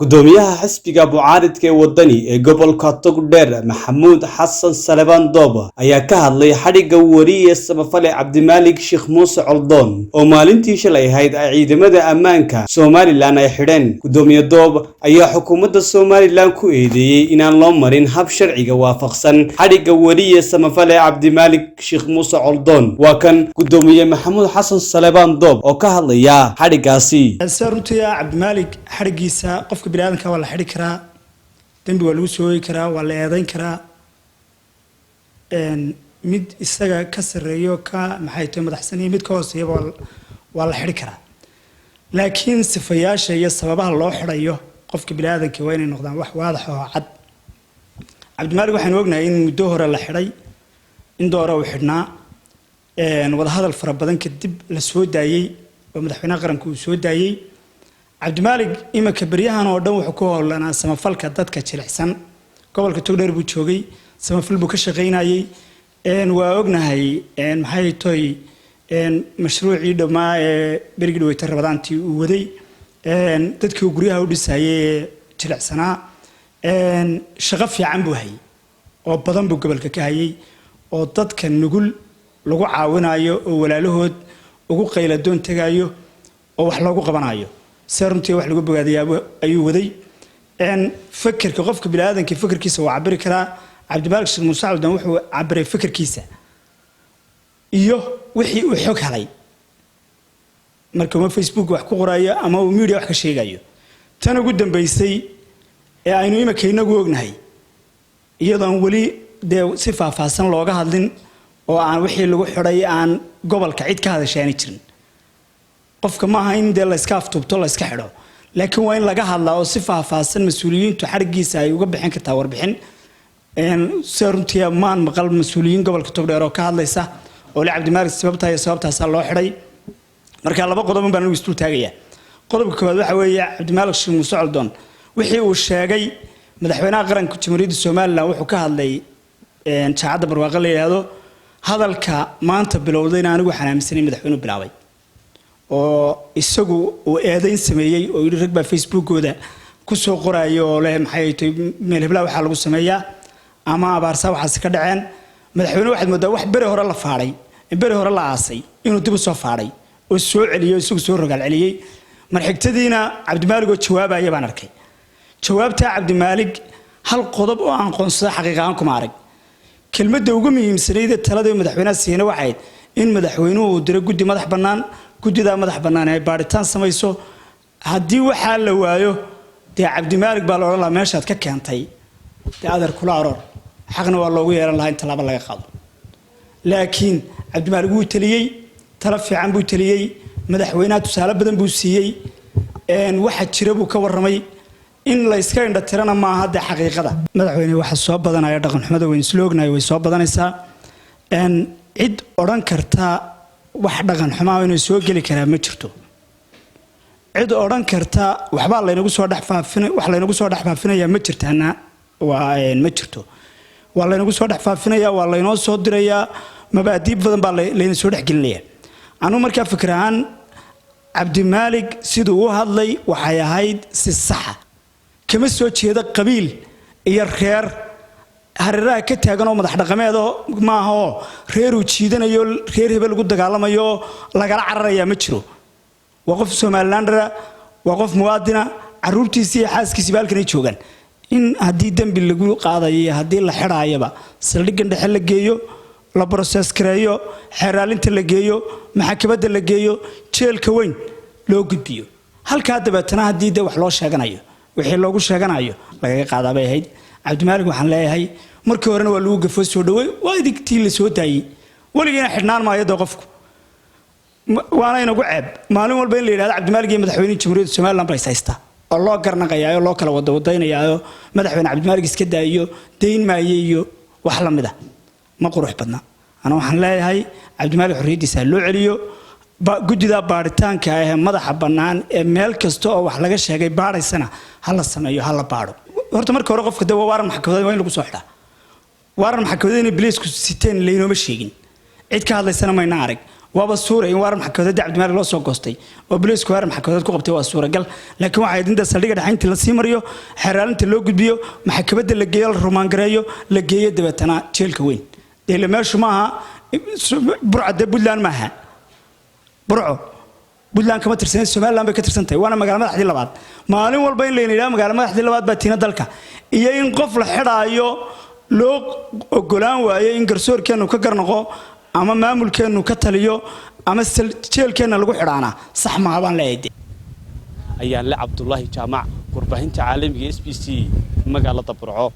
gudoomiyaha xisbiga mucaaridka ee wadani ee gobolka Togdheer Maxamuud Xasan Salebaan Dooba ayaa ka hadlay xadhiga wariye Samafale Cabdimaalik Sheekh Muuse Coldoon oo maalintii shalay ahayd ciidamada ammaanka Soomaaliland ay xidheen. Gudoomiye Dooba ayaa xukuumadda Soomaaliland ku eedeeyay inaan loo marin hab sharciga waafaqsan xadhiga wariye Samafale Cabdimaalik Sheekh Muuse Coldoon. Waa kan gudoomiye Maxamuud Xasan Salebaan Dooba oo ka hadlaya xadhigaasi. runtii Cabdimaalik xadhigiisa qofka bini'aadamka waa la xidhi karaa, dambi waa lagu sooyi karaa, waa la eedayn karaa, mid isaga ka sareeyo ka maxay tahay madaxsan iyo mid ka hooseeya waa la xidhi karaa. laakiin sifayaasha iyo sababaha loo xidhayo qofka bini'aadamka waa inay noqdaan wax waadax oo cad. Cabdimaalik waxaan ognahay in muddo hore la xidhay, in doora uu xidhnaa, wada hadal fara badan kadib la soo daayay oo madaxweynaha qaranku uu soo daayay. Cabdimaalik imaka baryahan oo dhan wuxuu ku howlanaa samafalka dadka jilicsan. gobolka Togdheer buu joogay, samafal buu ka shaqeynayay. waa ognahay maxay tahay mashruucii dhamaa ee berigii dhaweyta rabadaantii uu waday, dadkii guryaha u dhisayay jilicsanaa, shaqo fiican buu hayay oo badan buu gobolka ka hayay oo dadka nugul lagu caawinayo oo walaalahood ugu qayla doon tagayo oo wax loogu qabanayo. runtii wax lagu bogaadayaa ayuu waday. fikirka qofka bini'aadamka fikirkiisa waa cabiri karaa. Cabdimaalik Sheekh Muuse Coldoon wuxuu cabiray fikirkiisa iyo wixii uu xog helay marka uu Facebook wax ku qorayo ama uu media wax ka sheegayo. tan ugu dambeysay ee aynu imaka inagu ognahay iyadoon weli si faahfaahsan looga hadlin oo aan wixii lagu xidhay aan gobolka cid ka hadashaan jirin. qofka ma aha in la iska aftubto la iska xidho, laakiin waa in laga hadlaa oo si faahfaahsan mas'uuliyiintu xarigiisa ay uga bixin kartaa warbixin. runtii maan maqal mas'uuliyiin gobolka Togdheer oo ka hadlaysa oo Cabdimaalik sababtaas loo xidhay. marka laba qodob baan ugu istul taagaya. qodobka koowaad waxa weeye Cabdimaalik Sheekh Muuse Coldoon wixii uu sheegay madaxweynaha qaranka Jamhuuriyadda Soomaaliland wuxuu ka hadlay jaacada barwaaqo la yiraahdo. hadalka maanta bilowdayna anigu xanaamsanay madaxweynuhu bilaabay oo isagu uu eedayn sameeyay oo yiri rag baa Facebook-gooda ku soo qorayo oo leh maxay tahay meel hebla waxa lagu sameeyaa ama abaarsa waxaas ka dhaceen. madaxweynuhu waxaad moodaa wax bari hore la faaray, bari hore la aasay inuu dib u soo faaray oo soo celiyo isagu soo rogaal celiyay. marxigtadiina Cabdimaalik oo jawaabaya baan arkay. jawaabta Cabdimaalik hal qodob oo aan qoonsada xaqiiqan kuma arag. kelmadda ugu muhiimsanayd talada madaxweynaha siina waxayd in madaxweynuhu uu diro guddi madax bannaan, guddida madax bannaan ay baaritaan samayso. haddii waxa la waayo Cabdimaalik baa la oran lahaa meeshaad ka keentay adar kula aroor, xaqna waa loogu yeeran lahaa in talaabo laga qaado. laakiin Cabdimaalik wuu taliyay, tala fiican buu taliyay, madaxweynaha tusaale badan buu siiyay, waxa jira buu ka warramay. in la iska indha tirana ma aha xaqiiqada. madaxweyne waxa soo badanaya dhaqan xumada weyn isla ognahay way soo badanaysaa. cid oran karta wax dhaqan xumaa inuu soo gali karaa ma jirto. cid oran karta waxba la inagu soo dhaxfaafin wax la inagu soo dhaxfaafinaya ma jirtaana waa ma jirto. waa la inagu soo dhaxfaafinaya, waa la inoo soo diraya, mabaadiib badan baa la ina soo dhaxgelinaya. anu markaa fikrahan Cabdimaalik sidoo uu hadlay waxay ahayd si sax ah, kama soo jeeda qabiil iyo reer hareeraha ka taagan oo madax dhaqameed ma aha oo reer uu jiidanayo, reer hebel lagu dagaalamayo laga cararaya ma jiro. waa qof Soomaaliland waa qof muwaadina, caruurtiisa iyo xaaskiisa halkan ay joogan. in haddii dambi lagu qaadayo haddii la xidhaayaba saldhiggan dhexe la geeyo, la process gareeyo, xeeraalinta la geeyo, maxkamadda la geeyo, jeelka weyn loo gudbiyo. halka dabeetana haddii wax loo sheeganayo wixii loogu sheeganayo laga qaadaa bay ahayd. Cabdimaalik waxaan leeyahay markii horena waa lagu gafo soo dhaweey, waa digtii la soo daayay, waligeena xidhnaan maayo qofku. waana inagu ceeb maalin walba in la yiraahdo Cabdimaalik iyo madaxweynaha Jamhuuriyadda Soomaaliland bay haysta oo loo garnaqayo loo kala wadaynayo. madaxweyne Cabdimaalik iska daayo deyn maayeeyo wax la mid ah ma qurux badna. ana waxaan leeyahay Cabdimaalik xorriyadiisa loo celiyo. guddida baaritaanka ee madaxa bannaan ee meel kasta oo wax laga sheegay baaraysana hala sameeyo, hala baaro. horta marka hore qofka waaran maxkamadeed waa in lagu soo xidhaa. waaran maxkamadeed in Biliisku siteen leeyno ma sheegin, cid ka hadlaysana mayna arag waaba suura in waaran maxkamadeed Cabdimaalik loo soo goostay oo booliisku waaran maxkamadeed ku qabtay waa suuragal laakiin waxa ay dinta saldhiga dhaxaynta la sii mariyo xeeraalinta loo gudbiyo maxkamadda la geeyo la rumaan gareeyo la geeyo dabeetana jeelka weyn deela meeshu maaha burcada Puntland maaha burco Puntland kama tirsan Somaliland bay ka tirsantahay waana magaalada madaxdii labaad maalin walba in la yiraahdo magaalada madaxdii labaad baa tiina dalka iyo in qof la xidhaayo loo ogolaan waayo in garsoorkeenu ka garnaqo ama maamulkeenu ka taliyo ama jeelkeena lagu xidhaana sax ma baan leeyahay ayaan la Cabdullaahi Jaamac warbaahinta caalamiga SBC magaalada Burco.